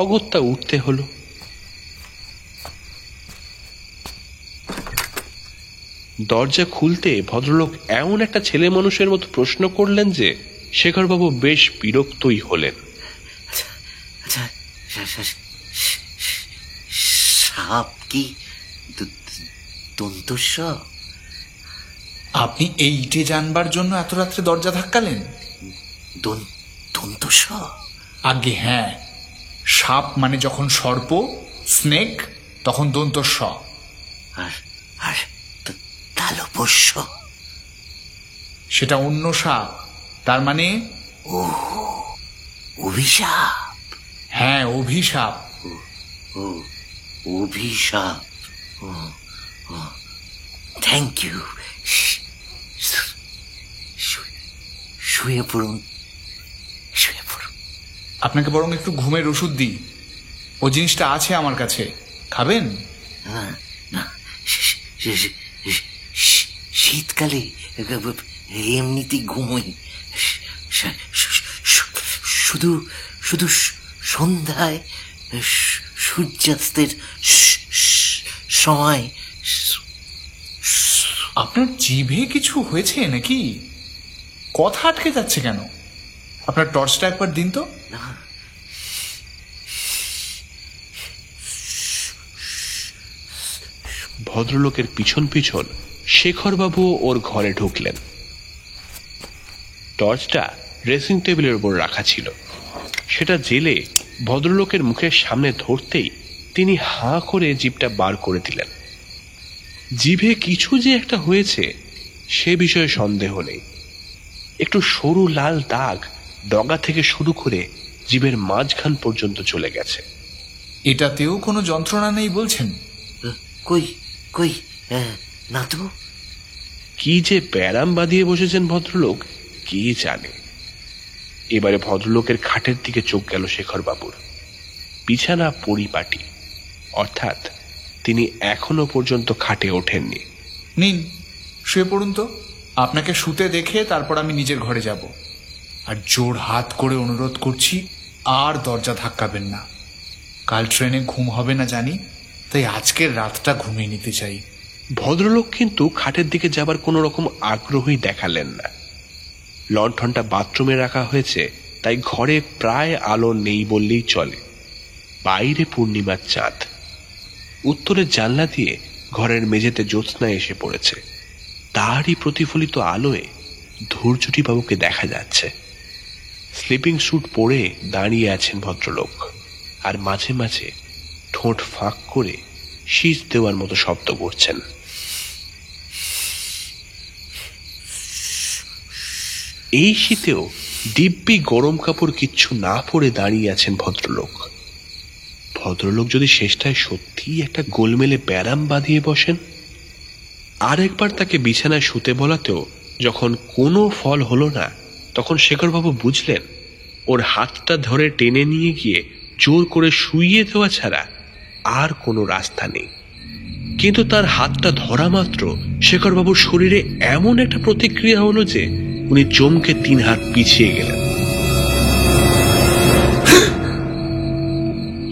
অগত্যা উঠতে হলো। দরজা খুলতে ভদ্রলোক এমন একটা ছেলে মানুষের মতো প্রশ্ন করলেন যে শেখরবাবু বেশ বিরক্তই হলেন। সাপ কি দন্তস্ব? আপনি এই ইটে জানবার জন্য এত রাত্রে দরজা ধাক্কালেন? দন্তস্ব? আগে হ্যাঁ, সাপ মানে যখন সর্প, স্নেক, তখন দন্তস্ব। আর তালবস্য? সেটা অন্য সাপ। তার মানে অভিশাপ? হ্যাঁ, অভিশাপ। অভিশাপ। Thank you. শুয়ে পড়ুন, শুয়ে পড়ুন। আপনাকে বরং একটু ঘুমের ওষুধ দিই। ও জিনিসটা আছে আমার কাছে, খাবেন? না, শীতকালে এমনিতেই ঘুমোই। শুধু শুধু সন্ধ্যায় সূর্যাস্তের সময়। আপনার জিভে কিছু হয়েছে নাকি? কথা আটকে যাচ্ছে কেন? আপনার টর্চটা একবার দিন তো। ভদ্রলোকের পিছন পিছন শেখরবাবু ওর ঘরে ঢুকলেন। টর্চটা ড্রেসিং টেবিলের উপর রাখা ছিল। সেটা জেলে ভদ্রলোকের মুখের সামনে ধরতেই তিনি হাঁ করে জিভটা বার করে দিলেন। জিভে কিছু যে একটা হয়েছে সে বিষয়ে সন্দেহ নেই। একটু সরু লাল দাগ ডগা থেকে শুরু করে জিভের মাঝখান পর্যন্ত চলে গেছে। এটাতেও কোনো যন্ত্রণা নেই বলছেন? কই কই না তো। কি যে ব্যারাম বাঁধিয়ে বসেছেন ভদ্রলোক কে জানে। এবারে ভদ্রলোকের খাটের দিকে চোখ গেল শেখরবাবুর। বিছানা পরিপাটি, অর্থাৎ তিনি এখনো পর্যন্ত খাটে ওঠেননি। নিন, শুয়ে পড়ুন তো। আপনাকে শুতে দেখে তারপর আমি নিজের ঘরে যাব। আর জোর হাত করে অনুরোধ করছি, আর দরজা ধাক্কাবেন না। কাল ট্রেনে ঘুম হবে না জানি, তাই আজকের রাতটা ঘুমিয়ে নিতে চাই। ভদ্রলোক কিন্তু খাটের দিকে যাবার কোনো রকম আগ্রহই দেখালেন না। লণ্ঠনটা বাথরুমে রাখা হয়েছে, তাই ঘরে প্রায় আলো নেই বললেই চলে। বাইরে পূর্ণিমার চাঁদ। উত্তরের জানলা দিয়ে ঘরের মেঝেতে জ্যোৎস্না এসে পড়েছে। তারই প্রতিফলিত আলোয় ধৈর্যটিবাবুকে দেখা যাচ্ছে। স্লিপিং স্যুট পরে দাঁড়িয়ে আছেন ভদ্রলোক, আর মাঝে মাঝে ঠোঁট ফাঁক করে শীষ দেওয়ার মতো শব্দ করছেন। এই শীতেও দিব্যি গরম কাপড় কিচ্ছু না পরে দাঁড়িয়ে আছেন ভদ্রলোক। ভদ্রলোক যদি শেষটায় সত্যিই একটা গোলমেলে ব্যারাম বাঁধিয়ে বসেন। আর একবার তাকে বিছানায় শুতে বলাতেও যখন কোনো ফল হলো না, তখন শেখরবাবু বুঝলেন ওর হাতটা ধরে টেনে নিয়ে গিয়ে জোর করে শুইয়ে দেওয়া ছাড়া আর কোনো রাস্তা নেই। কিন্তু তার হাতটা ধরা মাত্র শেখরবাবুর শরীরে এমন একটা প্রতিক্রিয়া হলো যে উনি চমকে 3 হাত পিছিয়ে গেলেন।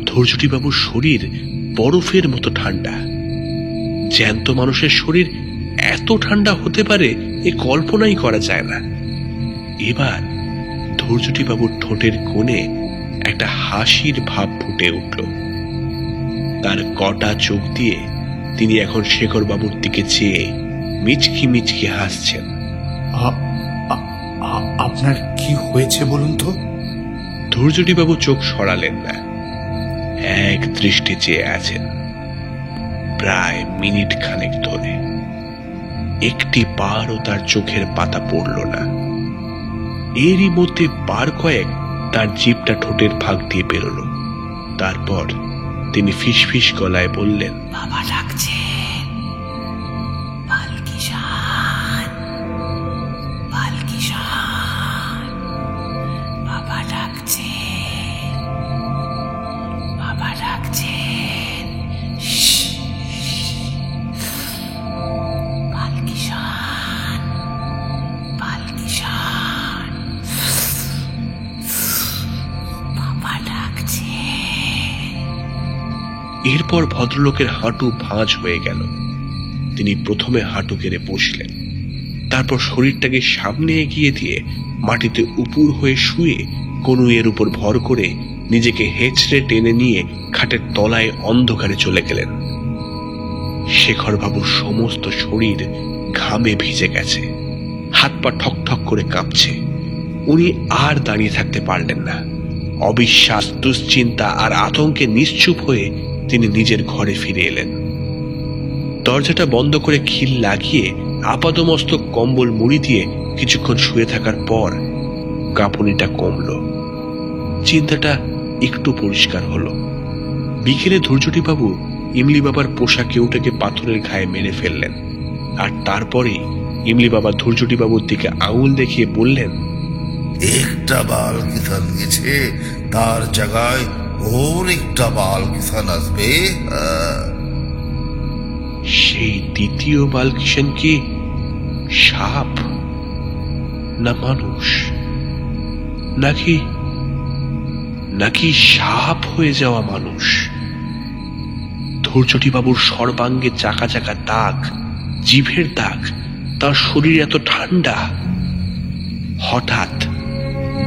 ধৈর্যটিবাবুর শরীর বরফের মতো ঠান্ডা। জ্যান্ত মানুষের শরীর এত ঠান্ডা হতে পারে এ কল্পনাই করা যায় না। এবার ধৈর্যটিবাবুর ঠোঁটের কোণে একটা হাসির ভাব ফুটে উঠল। তার কটা চোখ দিয়ে তিনি এখন শেখরবাবুর দিকে চেয়ে মিচকি মিচকি হাসছেন। আপনার কি হয়েছে বলুন তো? ধৈর্যটিবাবু চোখ সরালেন না, এক দৃষ্টি চেয়ে আছেন প্রায় মিনিট খানেক ধরে। একটি বারও তার চোখের পাতা পড়ল না। এরই মধ্যে বার কয়েক তার জিভটা ঠোঁটের ফাঁক দিয়ে বেরোলো। তারপর তিনি ফিসফিস গলায় বললেন, বাবা ডাকছে, বালকিশান, বালকিশান, বাবা ডাকছে, বাবা ডাকছে, বালকিশান, বালকিশান, বাবা ডাকছে। এরপর ভদ্রলোকের হাঁটু ভাঁজ হয়ে গেল। তিনি প্রথমে হাঁটু কেড়ে বসলেন, তারপর শরীরটাকে সামনে এগিয়ে দিয়ে মাটিতে উপুর হয়ে শুয়ে কনুইয়ের উপর ভর করে নিজেকে হেঁচড়ে টেনে নিয়ে খাটের তলায় অন্ধকারে চলে গেলেন। শেখরবাবুর সমস্ত শরীর ঘামে ভিজে গেছে, হাত পা ঠক ঠক করে কাঁপছে। উনি আর দাঁড়িয়ে থাকতে পারলেন না। অবিশ্বাস, দুশ্চিন্তা আর আতঙ্কে নিশ্চুপ হয়ে তিনি নিজের ঘরে ফিরে এলেন। দরজাটা বন্ধ করে খিল লাগিয়ে আপাদমস্তক কম্বল মুড়ি দিয়ে কিছুক্ষণ শুয়ে থাকার পর কাঁপুনিটা কমল, চিন্তাটা একটু পরিষ্কার হলো। বিকেলে ধৈর্যটিবাবু ইমলি বাবার পোষা কেউটাকে পাথরের ঘায়ে মেরে ফেললেন, আর তারপরে ইমলি বাবা ধৈর্যটিবাবুর দিকে আঙুল দেখিয়ে বললেন, একটা বাল কিষান গেছে, তার জায়গায় ওর একটা বাল কিষান আসবে। সেই দ্বিতীয় বালকিষান কি সাপ না মানুষ, নাকি নাকি সাপ হয়ে যাওয়া মানুষ? ধৈর্যটিবাবুর সর্বাঙ্গে চাকা চাকা দাগ, জিভের দাগ, তার শরীর এত ঠান্ডা। হঠাৎ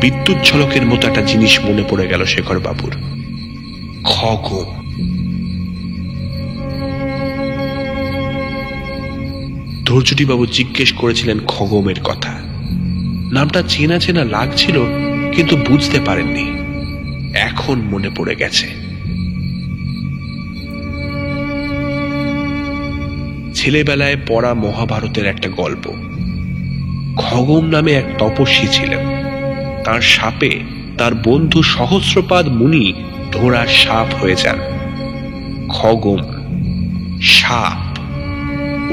বিদ্যুৎ ঝলকের মতো একটা জিনিস মনে পড়ে গেল শেখরবাবুর। খগম। ধৈর্যটিবাবু জিজ্ঞেস করেছিলেন খগমের কথা। নামটা চেনা চেনা লাগছিল, কিন্তু বুঝতে পারেননি। এখন মনে পড়ে গেছে। ছেলেবেলায় পড়া মহাভারতের একটা গল্প। খগম নামে এক তপস্বী ছিলেন। তার সাপে তার বন্ধু সহস্রপাদ মুনি ধোঁড়ার সাপ হয়ে যান। খগম, সাপ,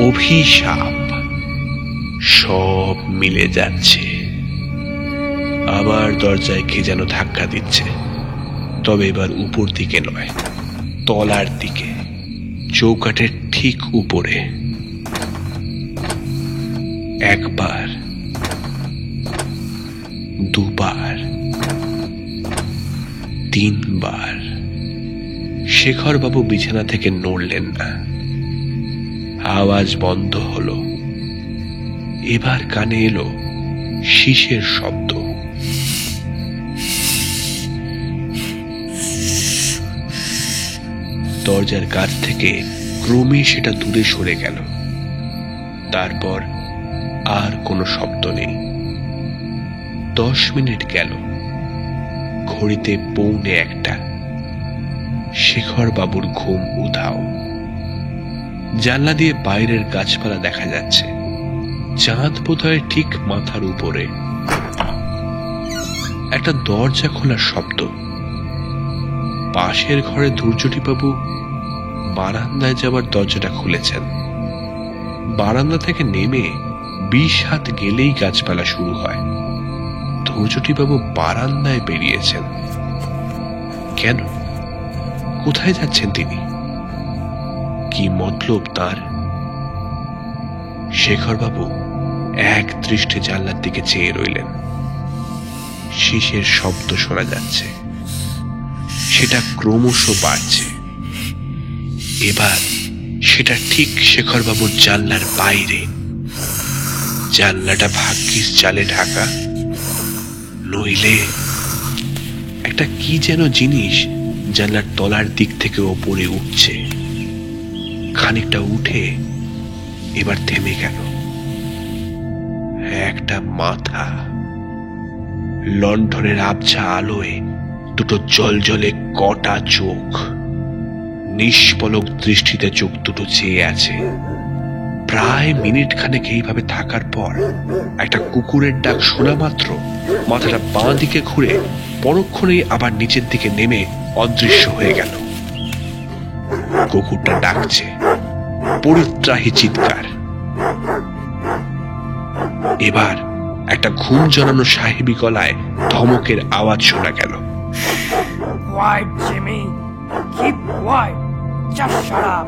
অভিশাপ সব মিলে যাচ্ছে। আবার দরজায় কে যেন ধাক্কা দিচ্ছে, তবে এবার উপর দিকে নয়, তলার দিকে, চৌকাঠের ঠিক উপরে। একবার, দুবার, তিনবার। শেখরবাবু বিছানা থেকে নড়লেন না। আওয়াজ বন্ধ হলো। এবার কানে এলো শীষের শব্দ। দরজার কাছ থেকে ক্রমে সেটা দূরে সরে গেল। তারপর আর কোনো শব্দ নেই। 10 মিনিট গেল। ঘড়িতে 1:45। শেখরবাবুর ঘুম উধাও। জানলা দিয়ে বাইরের গাছপালা দেখা যাচ্ছে। চাঁদ বোধহয় ঠিক মাথার উপরে। একটা দরজা খোলার শব্দ। পাশের ঘরে ধৈর্যটিবাবু বারান্দায় যাবার দরজাটা খুলেছেন। বারান্দা থেকে নেমে 20 হাত গেলেই গাছপালা শুরু হয়। ধৈর্যটিবাবু বারান্দায় বেরিয়েছেন কেন? কোথায় যাচ্ছেন তিনি? কি মতলব তার? শেখরবাবু এক দৃষ্টে জানলার দিকে চেয়ে রইলেন। শীষের শব্দ শোনা যাচ্ছে, সেটা ক্রমশ বাড়ছে। এবার সেটা ঠিক শেখরবাবুর জানলার বাইরে। জানলাটা ভাগ্যিস জালে ঢাকা, নইলে একটা কি যেন জিনিস জানলার তলার দিক থেকে ওপরে উঠছে। খানিকটা উঠে এবার থেমে গেল। একটা মাথা, লণ্ঠনের আবছা আলোয় দুটো জলজলে কটা চোখ, নিষ্পলক দৃষ্টিতে চোখ দুটো চেয়ে আছে। প্রায় মিনিট খানেক এইভাবে থাকার পর একটা কুকুরের ডাক শোনা মাত্র মাথাটা বাঁ দিকে ঘুরে পরক্ষণেই আবার নিচের দিকে নেমে অদৃশ্য হয়ে গেল। কুকুরটা ডাকছে, পরিত্রাহী চিৎকার। এবার একটা ঘুম জড়ানো সাহেবী গলায় ধমকের আওয়াজ শোনা গেল। Quiet, Jimmy. Keep quiet. Just shut up.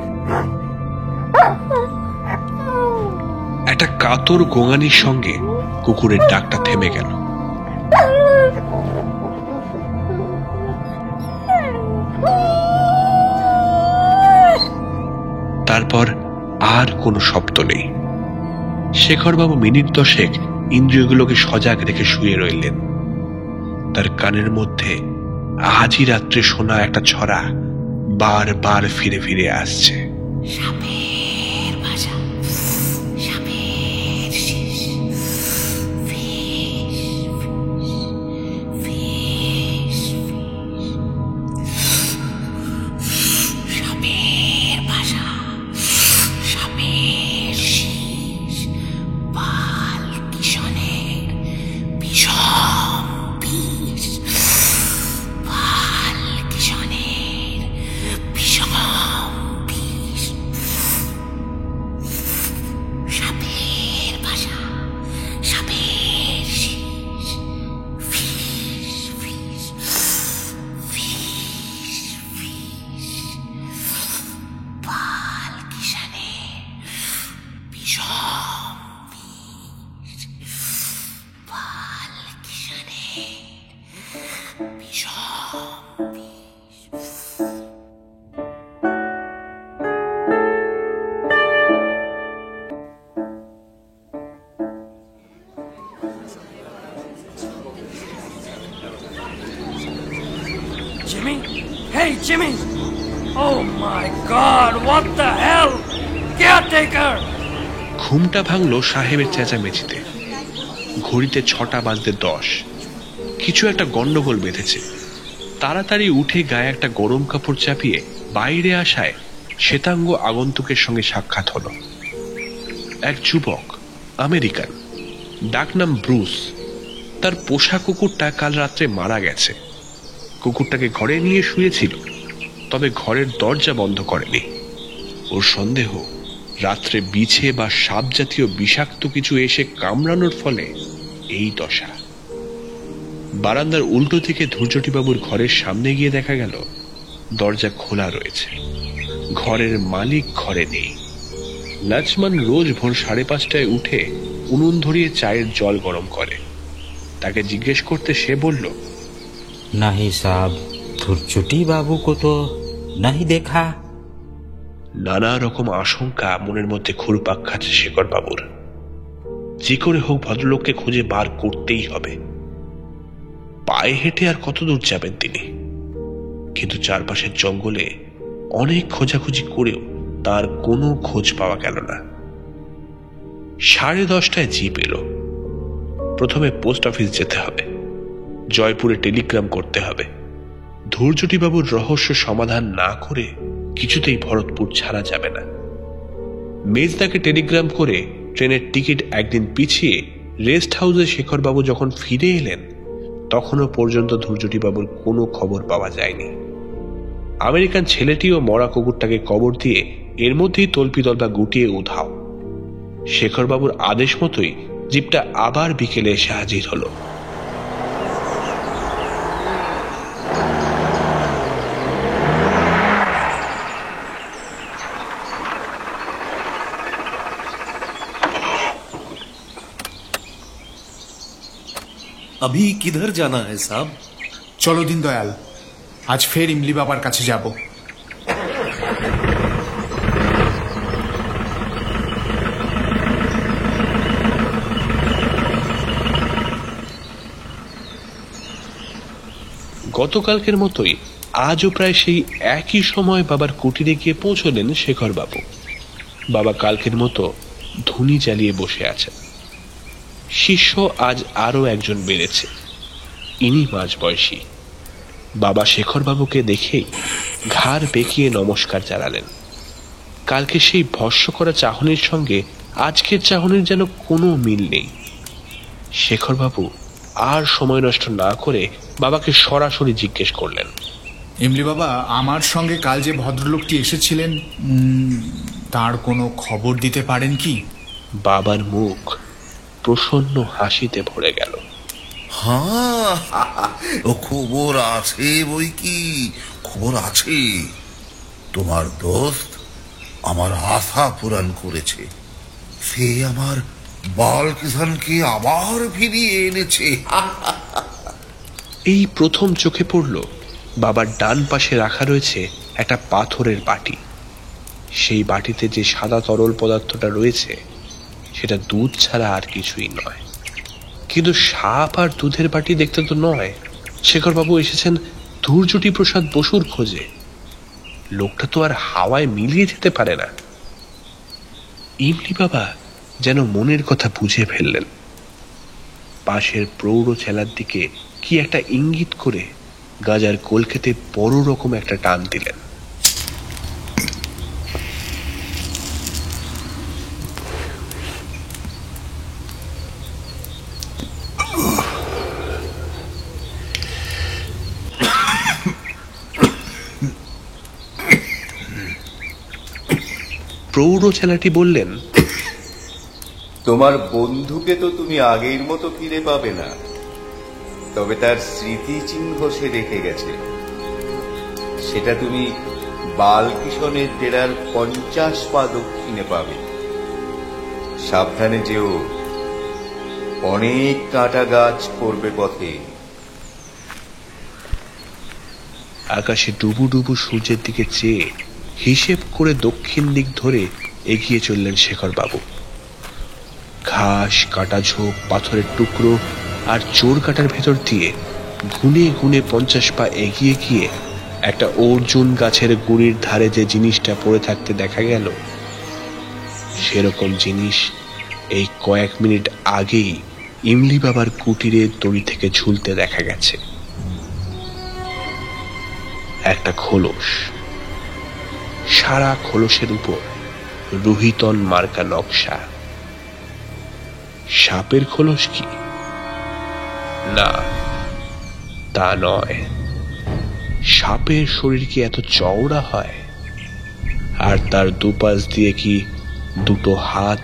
একটা কাতর গোঙানির সঙ্গে কুকুরের ডাকটা থেমে গেল। তারপর আর কোনো শব্দ নেই। শেখরবাবু মিনিট 10 ইন্দ্রিয়গুলোকে সজাগ রেখে শুয়ে রইলেন। তার কানের মধ্যে আজই রাত্রে শোনা একটা ছড়া বারবার ফিরে ফিরে আসছে। সাপের ভাষা, সাপের শীষ, ফিস, ফিস, সাপের ভাষা, সাপের শীষ, পাল কিশনের বিষম বিষ, পাল কিশনের বিষম বিষ, সাপের ভাষা, সাপের শীষ, ফিস, ফিস, ফিস, ফিস, পাল কিশনের বিষম বিষ, পাল কিশনের বিষম বিষ। Jimmy? Hey, Jimmy! Oh my God! What the hell? Caretaker! ঘুমটা ভাঙল সাহেবের চেঁচামেচিতে। ঘড়িতে 6টা বাজতে 10। কিছু একটা গন্ডগোল বেঁধেছে। তাড়াতাড়ি উঠে গায়ে একটা গরম কাপড় চাপিয়ে বাইরে আসায় শ্বেতাঙ্গ আগন্তুকের সঙ্গে সাক্ষাৎ হলো। এক যুবক, আমেরিকান, ডাকনাম ব্রুস। তার পোষা কুকুরটা কাল রাত্রে মারা গেছে। কুকুরটাকে ঘরে নিয়ে শুয়েছিল, তবে ঘরের দরজা বন্ধ করেনি। ওর সন্দেহ রাত্রে বিছে বা সাপ জাতীয় বিষাক্ত কিছু এসে কামড়ানোর ফলে এই দশা। বারান্দার উল্টো থেকে ধূর্যটিবাবুর ঘরের সামনে গিয়ে দেখা গেল দরজা খোলা রয়েছে। ঘরের মালিক ঘরে নেই। লক্ষ্মণ রোজ ভোর 5:30টায় উঠে উনুন ধরিয়ে চায়ের জল গরম করে। তাকে জিজ্ঞেস করতে সে বলল, नहीं साहब, धुरचुटी बाबू को तो नहीं देखा। নানা রকম আশঙ্কা মনের মধ্যে ঘুরপাক খাচ্ছে শেখর বাবুর। যে করে হোক ভদ্রলোককে খুঁজে বার করতেই হবে। পায়ে হেঁটে আর কত দূর যাবেন তিনি? কিন্তু চারপাশের জঙ্গলে অনেক খোঁজাখুঁজি করেও তার কোনো খোঁজ পাওয়া গেল না। 10:30টায় জিপ এলো। প্রথমে পোস্ট অফিস যেতে হবে, জয়পুরে টেলিগ্রাম করতে হবে। ধূর্যটিবাবুর রহস্য সমাধান না করে কিছুতেই ভরতপুর ছাড়া যাবে না। মেজদাকে টেলিগ্রাম করে ট্রেনের টিকিট একদিন পিছিয়ে রেস্ট হাউসে শেখরবাবু যখন ফিরে এলেন, তখনও পর্যন্ত ধূর্যটিবাবুর কোনো খবর পাওয়া যায়নি। আমেরিকান ছেলেটিও মরা কুকুরটাকে কবর দিয়ে এর মধ্যেই তল্পিতল্পা গুটিয়ে উধাও। শেখরবাবুর আদেশ মতোই জিপটা আবার বিকেলে এসে হাজির হলো। अभी किधर जाना है साहब? চলো দিন দয়াল, আজ ফের ইমলি বাবার কাছে যাব। গতকালকের মতোই আজও প্রায় সেই একই সময় বাবার কুটিরে গিয়ে পৌঁছলেন শেখর বাবু। বাবা কালকের মতো ধুনি জ্বালিয়ে বসে আছেন। শিষ্য আজ আরো একজন বেড়েছে, ইনি মাঝবয়সী। বাবা শেখর বাবুকে দেখেই ঘাড় বেঁকিয়ে নমস্কার জানালেন। কালকে সেই ভস্য করা চাহনির সঙ্গে আজকের চাহনির যেন কোনো মিল নেই। শেখর বাবু আর সময় নষ্ট না করে বাবাকে সরাসরি জিজ্ঞেস করলেন, ইমলি বাবা, আমার সঙ্গে কাল যে ভদ্রলোকটি এসেছিলেন তার কোনো খবর দিতে পারেন কি? বাবার মুখ প্রসন্ন হাসিতে ভরে গেল। হ্যাঁ, ও খবর আছে বই কি, খবর আছে। তোমার দোস্ত আমার আশা পূরণ করেছে। সে আমার বালকিষানকে আবার ফিরিয়ে এনেছে। এই প্রথম চোখে পড়ল বাবার ডান পাশে রাখা রয়েছে একটা পাথরের বাটি। সেই বাটিতে যে সাদা তরল পদার্থটা রয়েছে সেটা দুধ ছাড়া আর কিছুই নয়। কিন্তু সাপ আর দুধের বাটি দেখতে তো নয়। শেখরবাবু এসেছেন ধূর্যটি প্রসাদ বসুর খোঁজে। লোকটা তো আর হাওয়ায় মিলিয়ে যেতে পারে না। ইমলি বাবা যেন মনের কথা বুঝে ফেললেন। পাশের প্রৌঢ় ছেলার দিকে কি একটা ইঙ্গিত করে গাজার কলকেতে বড় রকম একটা টান দিলেন। প্রৌঢ় ছেলেটি বললেন, তোমার বন্ধুকে তো তুমি আগের মতো ফিরে পাবে না, তবে তার স্মৃতিচিহ্ন সে রেখে গেছে। সেটা তুমি বালকিষণের ডেরার 50 পা দক্ষিণে পাবে। সাবধানে যেও, অনেক কাঁটা গাছ পড়বে পথে। আকাশে ডুবু ডুবু সূর্যের দিকে চেয়ে হিসেব করে দক্ষিণ দিক ধরে এগিয়ে চললেন শেখর বাবু। ঘাস, কাটা ঝোপ, পাথরের টুকরো আর চোর কাটার ভেতর দিয়ে গুনে গুনে 50 পা এগিয়ে গিয়ে একটা অর্জুন গাছের গুড়ির ধারে যে জিনিসটা পড়ে থাকতে দেখা গেল, সেরকম জিনিস এই কয়েক মিনিট আগেই ইমলি বাবার কুটিরের দড়ি থেকে ঝুলতে দেখা গেছে। একটা খোলস, সারা খোলসের উপর রুহিতন মার্কা নকশা। সাপের খোলস কি? না, তা নয়। সাপের শরীর কি এত চওড়া হয়? আর তার দুপাশ দিয়ে কি দুটো হাত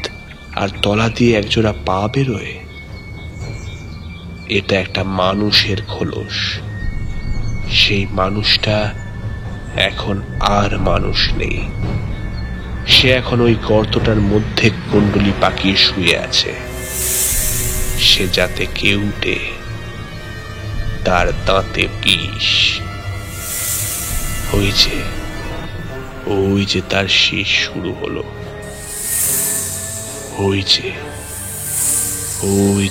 আর তলা দিয়ে একজোড়া পা বেরোয়? এটা একটা মানুষের খোলস। সেই মানুষটা এখন আর মানুষ নেই। সে এখন ওই গর্তটার মধ্যে কুণ্ডলি পাকিয়ে শুয়ে আছে। সে যাতে কেউটে, তার দাঁতে বিষ। ওই যে তার শেষ শুরু হলো। ওই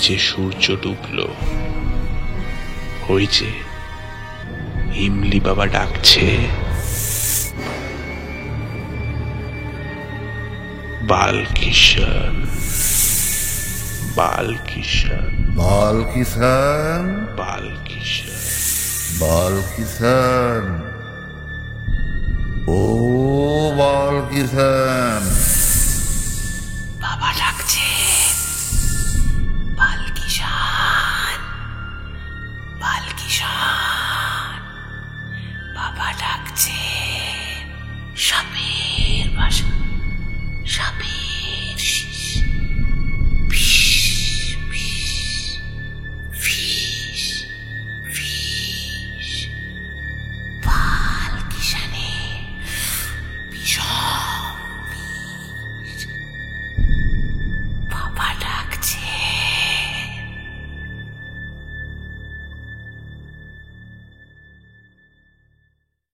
যে সূর্য ডুবলো। ওই যে ইমলি বাবা ডাকছে, বালকিষণ, বালকিষণ, বালকিষণ, বালকিষণ, বালকিষণ, ও বালকিষণ। বাবা ডাকছে, বালকিষণ, বালকিষণ, বাবা ডাকছে।